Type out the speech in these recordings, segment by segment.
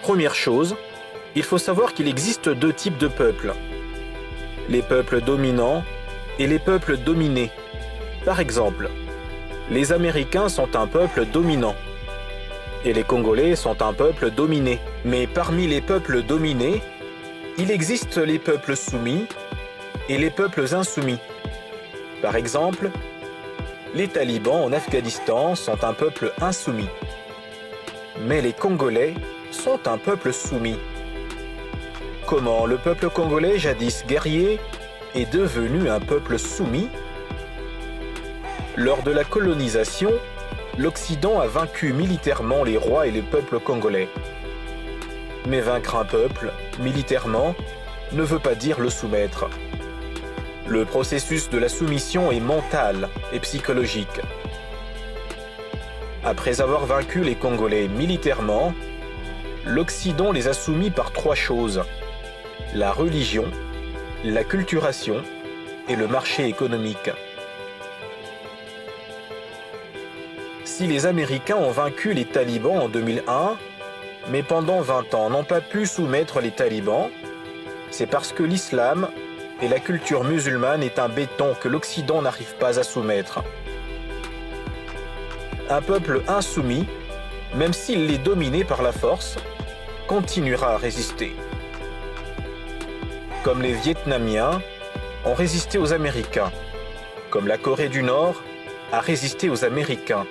Première chose, il faut savoir qu'il existe deux types de peuples. Les peuples dominants et les peuples dominés. Par exemple, les Américains sont un peuple dominant et les Congolais sont un peuple dominé. Mais parmi les peuples dominés, il existe les peuples soumis et les peuples insoumis. Par exemple, les talibans en Afghanistan sont un peuple insoumis. Mais les Congolais sont un peuple soumis. Comment le peuple congolais, jadis guerrier, est devenu un peuple soumis? Lors de la colonisation, l'Occident a vaincu militairement les rois et les peuples congolais. Mais vaincre un peuple, militairement, ne veut pas dire le soumettre. Le processus de la soumission est mental et psychologique. Après avoir vaincu les Congolais militairement, l'Occident les a soumis par trois choses: la religion, la culturation et le marché économique. Si les Américains ont vaincu les talibans en 2001, mais pendant 20 ans n'ont pas pu soumettre les talibans, c'est parce que l'islam et la culture musulmane est un béton que l'Occident n'arrive pas à soumettre. Un peuple insoumis, même s'il est dominé par la force, continuera à résister. Comme les Vietnamiens ont résisté aux Américains, comme la Corée du Nord a résisté aux Américains,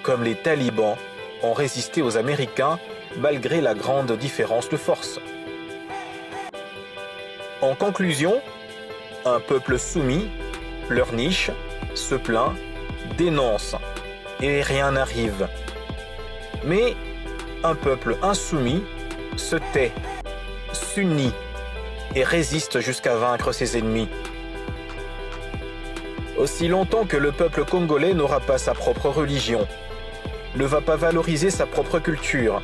comme les talibans ont résisté aux Américains malgré la grande différence de force. En conclusion, un peuple soumis pleurniche, se plaint, dénonce et rien n'arrive. Mais un peuple insoumis se tait, s'unit et résiste jusqu'à vaincre ses ennemis. Aussi longtemps que le peuple congolais n'aura pas sa propre religion, ne va pas valoriser sa propre culture,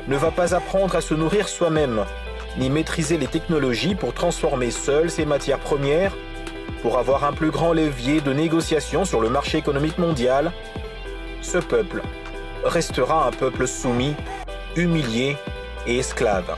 ne va pas apprendre à se nourrir soi-même, ni maîtriser les technologies pour transformer seul ses matières premières, pour avoir un plus grand levier de négociation sur le marché économique mondial, ce peuple restera un peuple soumis, humilié et esclave.